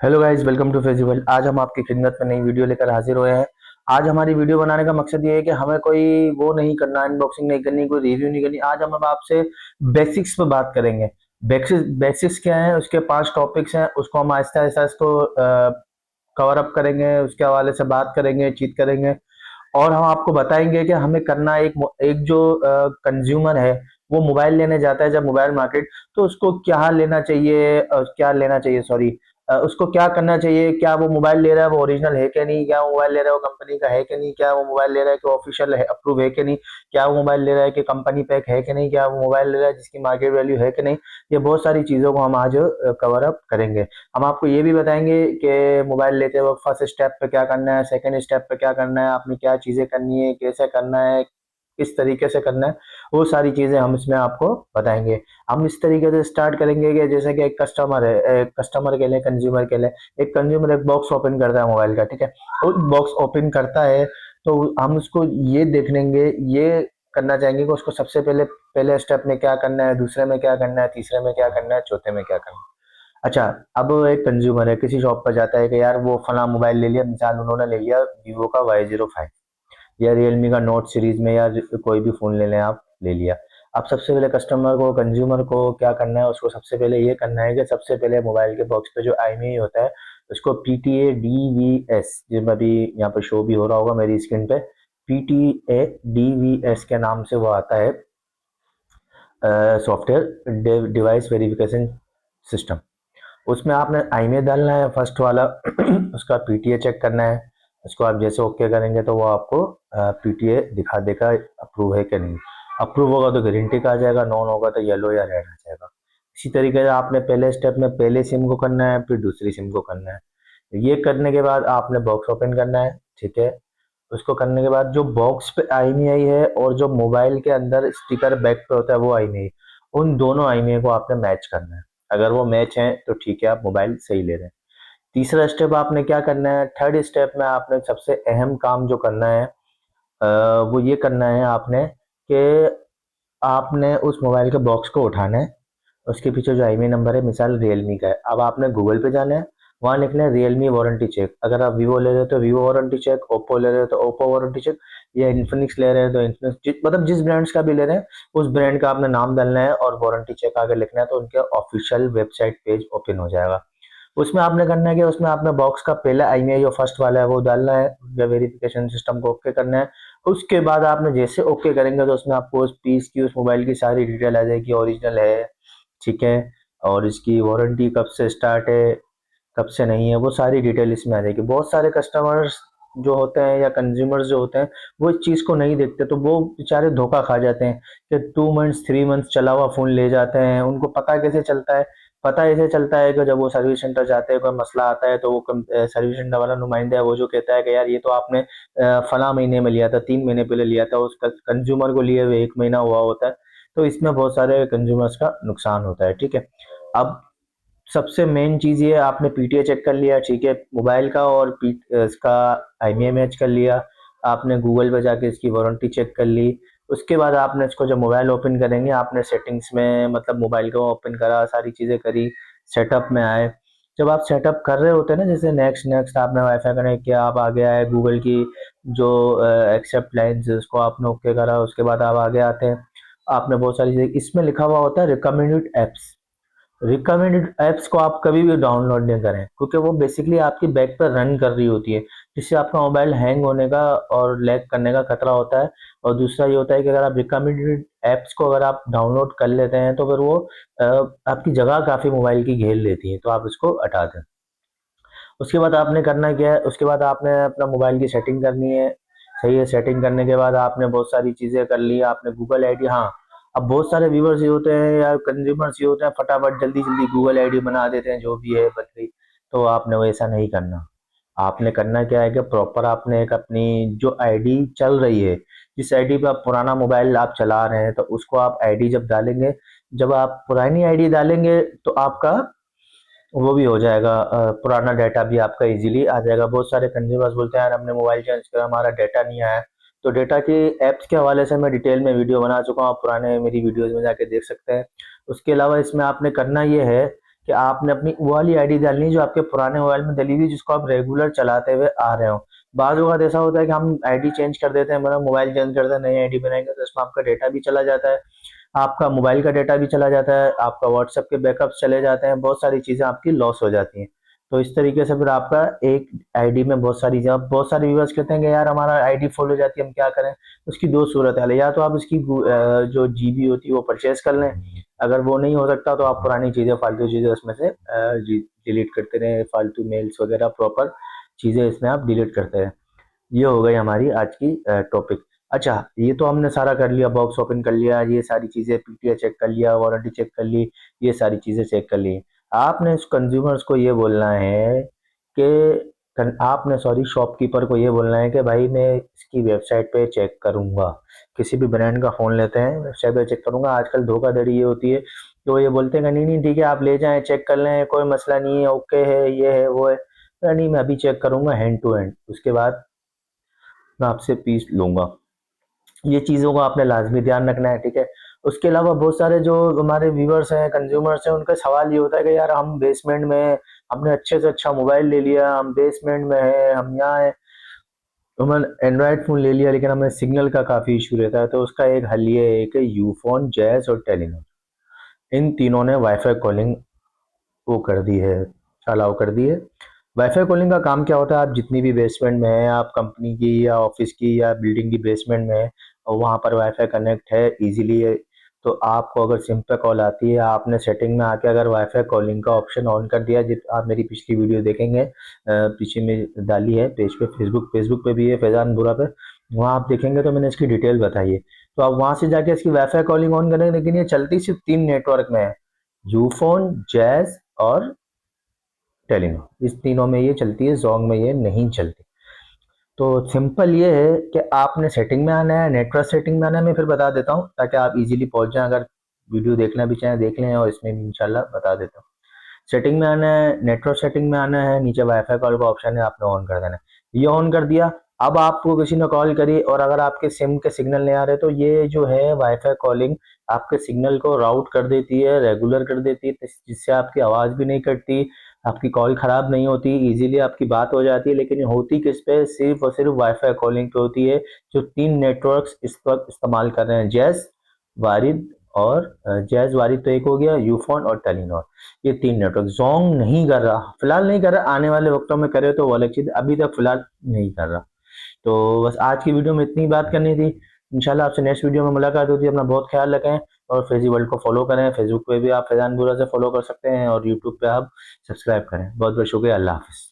Hello guys, welcome to festival. आज हम आपकी खिदमत में नई वीडियो लेकर हाजिर हुए हैं। आज हमारी वीडियो बनाने का मकसद ये है कि हमें कोई वो नहीं करना, अनबॉक्सिंग नहीं करनी, कोई रिव्यू नहीं करनी। आज हम अब आपसे बेसिक्स पे बात करेंगे। बेसिक्स बेसिक्स क्या है, उसके 5 टॉपिक्स हैं, उसको हम आहिस्ता आहिस्ता इसको कवर अप करेंगे, उसके हवाले से बात करेंगे, चीत करेंगे। और हम आपको बताएंगे कि हमें करना एक एक जो कंज्यूमर है वो मोबाइल लेने जाता है जब मोबाइल मार्केट, तो उसको क्या लेना चाहिए, क्या लेना चाहिए, सॉरी, उसको क्या करना चाहिए। क्या वो मोबाइल ले रहा है वो ओरिजिनल है कि नहीं, क्या वो मोबाइल ले रहा है वो कंपनी का है कि नहीं, क्या वो मोबाइल ले रहा है कि ऑफिशियल है, अप्रूव है कि नहीं, क्या वो मोबाइल ले रहा है कि कंपनी पैक है कि नहीं, क्या वो मोबाइल ले रहा है जिसकी मार्केट वैल्यू है कि नहीं। ये बहुत सारी चीज़ों को हम आज कवर अप करेंगे। हम आपको ये भी बताएंगे कि मोबाइल लेते वक्त फर्स्ट स्टेप पे क्या करना है, सेकंड स्टेप पे क्या करना है, आपने क्या चीज़ें करनी है, कैसे करना है, किस तरीके से करना है, वो सारी चीज़ें हम इसमें आपको बताएंगे। हम इस तरीके से स्टार्ट करेंगे कि जैसे कि एक कस्टमर है, एक कस्टमर के लिए, कंज्यूमर के लिए, एक कंज्यूमर एक बॉक्स ओपन करता है मोबाइल का, ठीक है। वो बॉक्स ओपन करता है तो हम उसको ये देख लेंगे, ये करना चाहेंगे कि उसको सबसे पहले पहले स्टेप में क्या करना है, दूसरे में क्या करना है, तीसरे में क्या करना है, चौथे में क्या करना है। अच्छा, अब एक कंज्यूमर है, किसी शॉप पर जाता है कि यार वो फला मोबाइल ले लिया, मिसाल उन्होंने ले लिया वीवो का Y05 या रियलमी का नोट सीरीज में, या कोई भी फोन ले लें आप, ले लिया। अब सबसे पहले कस्टमर को, कंज्यूमर को क्या करना है, उसको सबसे पहले ये करना है कि सबसे पहले मोबाइल के बॉक्स पे जो IMEI होता है उसको PTA DVS, जिस अभी यहाँ पे शो भी हो रहा होगा मेरी स्क्रीन पे, PTA DVS के नाम से वो आता है, सॉफ्टवेयर डिवाइस वेरिफिकेशन सिस्टम। उसमें आपने IMEI डालना है फर्स्ट वाला उसका PTA चेक करना है। उसको आप जैसे ओके करेंगे तो वो आपको PTA दिखा देगा अप्रूव है कि नहीं। अप्रूव होगा तो ग्रीन टिक आ जाएगा, नॉन होगा तो येलो या रेड आ जाएगा। इसी तरीके से आपने पहले स्टेप में पहले सिम को करना है, फिर दूसरी सिम को करना है। ये करने के बाद आपने बॉक्स ओपन करना है, ठीक है। उसको करने के बाद जो बॉक्स पे IMEI है और जो मोबाइल के अंदर स्टिकर बैक पे होता है वो IMEI, उन दोनों IMEI को आपने मैच करना है। अगर वो मैच है तो ठीक है, आप मोबाइल सही ले रहे हैं। तीसरा स्टेप आपने क्या करना है, थर्ड स्टेप में आपने सबसे अहम काम जो करना है, वो ये करना है आपने कि आपने उस मोबाइल के बॉक्स को उठाना है। उसके पीछे जो IMEI नंबर है, मिसाल रियलमी का है, अब आपने गूगल पे जाना है, वहाँ लिखना है रियलमी वारंटी चेक। अगर आप वीवो ले रहे हो तो वीवो वारंटी चेक, ओप्पो ले रहे हो तो ओप्पो वारंटी चेक, या इन्फिनिक्स ले रहे हो तो इन्फिनिक्स, मतलब जिस ब्रांड्स का भी ले रहे हैं उस ब्रांड का आपने नाम डालना है और वारंटी चेक आगे लिखना है, तो उनके ऑफिशियल वेबसाइट पेज ओपन हो जाएगा। उसमें आपने करना है कि उसमें आपने बॉक्स का पहला IMEI जो फर्स्ट वाला है वो डालना है, वेरिफिकेशन सिस्टम को ओके करना है। उसके बाद आपने जैसे ओके करेंगे तो उसमें आपको उस पीस की, उस मोबाइल की सारी डिटेल आ जाएगी, ओरिजिनल है, ठीक है, और इसकी वारंटी कब से स्टार्ट है, कब से नहीं है, वो सारी डिटेल इसमें आ जाएगी। बहुत सारे कस्टमर्स जो होते हैं या कंज्यूमर्स जो होते हैं वो इस चीज़ को नहीं देखते, तो वो बेचारे धोखा खा जाते हैं कि 2 मंथ्स 3 मंथ्स चला हुआ फ़ोन ले जाते हैं। उनको पता कैसे चलता है, पता ऐसे चलता है कि जब वो सर्विस सेंटर जाते हैं, कोई मसला आता है तो वो सर्विस सेंटर वाला नुमाइंदा है वो जो कहता है कि यार ये तो आपने फला महीने में लिया था, 3 महीने पहले लिया था, उस कंज्यूमर को लिए हुए 1 महीना हुआ होता है। तो इसमें बहुत सारे कंज्यूमर्स का नुकसान होता है, ठीक है। अब सबसे मेन चीज़ ये, आपने PTA चेक कर लिया, ठीक है, मोबाइल का, और इसका IMEI मैच कर लिया। आपने गूगल पे जाके इसकी वारंटी चेक कर ली। उसके बाद आपने इसको जब मोबाइल ओपन करेंगे, आपने सेटिंग्स में, मतलब मोबाइल को ओपन करा, सारी चीज़ें करी, सेटअप में आए। जब आप सेटअप कर रहे होते हैं ना, जैसे नेक्स्ट नेक्स्ट आपने वाईफाई कनेक्ट किया, आप आगे आए, गूगल की जो एक्सेप्ट लाइन्स उसको आपने ओके करा, उसके बाद आप आगे आते हैं। आपने बहुत सारी चीज़ें, इसमें लिखा हुआ होता है रिकमेंडेड एप्स। रिकमेंडेड ऐप्स को आप कभी भी डाउनलोड नहीं करें, क्योंकि वो बेसिकली आपकी बैक पर रन कर रही होती है, जिससे आपका मोबाइल हैंग होने का और लैग करने का खतरा होता है। और दूसरा ये होता है कि अगर आप रिकमेंडेड ऐप्स को अगर आप डाउनलोड कर लेते हैं तो फिर वो अ, आपकी जगह काफ़ी मोबाइल की घेर लेती है, तो आप इसको हटा दें। उसके बाद आपने करना क्या है, उसके बाद आपने अपना मोबाइल की सेटिंग करनी है। सही है, सेटिंग करने के बाद आपने बहुत सारी चीज़ें कर ली, आपने गूगल आईडी, हाँ, अब बहुत सारे व्यूवर्स ये होते हैं या कंज्यूमर्स ये होते हैं, फटाफट जल्दी जल्दी गूगल आईडी बना देते हैं, जो भी है बन गई। तो आपने वैसा नहीं करना। आपने करना क्या है कि प्रॉपर आपने एक अपनी जो आईडी चल रही है, जिस आईडी पे आप पुराना मोबाइल आप चला रहे हैं, तो उसको आप आईडी जब डालेंगे, जब आप पुरानी आईडी डालेंगे तो आपका वो भी हो जाएगा, पुराना डाटा भी आपका इजीली आ जाएगा। बहुत सारे कंज्यूमर्स बोलते हैं यार हमने मोबाइल चेंज करा, हमारा डाटा नहीं आया। तो डाटा की ऐप्स के हवाले से मैं डिटेल में वीडियो बना चुका हूँ, आप पुराने मेरी वीडियोस में जाके देख सकते हैं। उसके अलावा इसमें आपने करना ये है कि आपने अपनी वो वाली आईडी डालनी है जो आपके पुराने मोबाइल में डली हुई, जिसको आप रेगुलर चलाते हुए आ रहे हो। बाज़ औक़ात ऐसा होता है कि हम आईडी चेंज कर देते हैं, मतलब मोबाइल चेंज करते हैं, नई आईडी बनाएँगे तो इसमें आपका डेटा भी चला जाता है, आपका मोबाइल का डेटा भी चला जाता है, आपका व्हाट्सएप के बैकअप्स चले जाते हैं, बहुत सारी चीज़ें आपकी लॉस हो जाती हैं। तो इस तरीके से फिर आपका एक आईडी में बहुत सारी, जब बहुत सारे व्यूअर्स कहते हैं कि यार हमारा आईडी फुल हो जाती है, हम क्या करें? उसकी दो सूरत है, या तो आप उसकी जो जीबी होती है वो परचेज कर लें, अगर वो नहीं हो सकता तो आप पुरानी चीज़ें, फालतू चीज़ें उसमें से डिलीट करते रहें, फालतू मेल्स वगैरह, प्रॉपर चीज़ें इसमें आप डिलीट करते रहें। ये हो गई हमारी आज की टॉपिक। अच्छा, ये तो हमने सारा कर लिया, बॉक्स ओपन कर लिया, ये सारी चीज़ें पीटीए चेक कर लिया, वारंटी चेक कर ली, ये सारी चीज़ें चेक कर ली। आपने इस कंज्यूमर्स को ये बोलना है कि आपने सॉरी शॉपकीपर को ये बोलना है कि भाई मैं इसकी वेबसाइट पे चेक करूँगा। किसी भी ब्रांड का फ़ोन लेते हैं, वेबसाइट पे चेक करूँगा। आजकल धोखाधड़ी ये होती है कि वो ये बोलते हैं कि नहीं-नहीं ठीक है आप ले जाएँ, चेक कर लें, कोई मसला नहीं है, ओके है, ये है, वो है। नहीं मैं अभी चेक करूँगा हैंड टू हैंड, उसके बाद मैं आपसे पीस लूँगा। ये चीज़ों को आपने लाज़मी ध्यान रखना है, ठीक है? उसके अलावा बहुत सारे जो हमारे व्यूअर्स हैं, कंज़्यूमर्स हैं, उनका सवाल ये होता है कि यार हम बेसमेंट में हैं, हमने अच्छे से अच्छा मोबाइल ले लिया, हम बेसमेंट में हैं, हम यहाँ हैं, हमने एंड्रॉयड फ़ोन ले लिया लेकिन हमें सिग्नल का काफ़ी इश्यू रहता है। तो उसका एक हल ये है कि यूफ़ोन, जैज़ और टेलीनॉर, इन तीनों ने वाईफ़ाई कॉलिंग वो कर दी है, अलाउ कर दी है। वाईफ़ाई कॉलिंग का काम क्या होता है, आप जितनी भी बेसमेंट में हैं, आप कंपनी की या ऑफ़िस की या बिल्डिंग की बेसमेंट में हैं और वहाँ पर वाईफ़ाई कनेक्ट है ईज़िली है, तो आपको अगर सिम पे कॉल आती है, आपने सेटिंग में आके अगर वाईफ़ाई कॉलिंग का ऑप्शन ऑन कर दिया, जित आप मेरी पिछली वीडियो देखेंगे, पीछे में डाली है पेज पे, फेसबुक पे भी है, फैज़ान बुरा पे, वहाँ आप देखेंगे तो मैंने इसकी डिटेल बताई है। तो आप वहाँ से जाके इसकी वाईफ़ाई कॉलिंग ऑन करें, लेकिन ये चलती सिर्फ़ 3 नेटवर्क में है, यूफ़ोन, जैज़ और टेलीनॉर। इस तीनों में ये चलती है, ज़ोंग में ये नहीं चलती। तो सिंपल ये है कि आपने सेटिंग में आना है, नेटवर्क सेटिंग में आना है, मैं फिर बता देता हूँ ताकि आप इजीली पहुंच जाएं। अगर वीडियो देखना भी चाहें देख लें, और इसमें भी इंशाल्लाह बता देता हूँ। सेटिंग में आना है, नेटवर्क सेटिंग में आना है, नीचे वाईफाई कॉल का ऑप्शन है, आपने ऑन कर देना है। ये ऑन कर दिया, अब आपको किसी ने कॉल करी और अगर आपके सिम के सिग्नल नहीं आ रहे, तो ये जो है वाईफाई कॉलिंग आपके सिग्नल को राउट कर देती है, रेगुलर कर देती है, जिससे आपकी आवाज़ भी नहीं कटती, आपकी कॉल ख़राब नहीं होती, इजीली आपकी बात हो जाती है। लेकिन ये होती किस पे, सिर्फ़ और सिर्फ़ वाईफ़ाई कॉलिंग पे होती है, जो 3 नेटवर्क्स इस वक़्त इस्तेमाल कर रहे हैं, जैज़, वारिद और जैज़ वारिद तो एक हो गया, यूफ़ोन और टेलीनॉर, ये 3 नेटवर्क। ज़ोंग नहीं कर रहा, फ़िलहाल नहीं कर रहा, आने वाले वक़्तों में करे तो वो अलग चीज़, अभी तक फ़िलहाल नहीं कर रहा। तो बस आज की वीडियो में इतनी बात करनी थी। इंशाल्लाह आपसे नेक्स्ट वीडियो में मुलाकात होती है। अपना बहुत ख्याल रखें और फेज़ी वर्ल्ड को फॉलो करें। फेसबुक पे भी आप फैज़ान बुरा से फॉलो कर सकते हैं और यूट्यूब पे आप सब्सक्राइब करें। बहुत बहुत शुक्रिया। अल्लाह हाफ़िज़।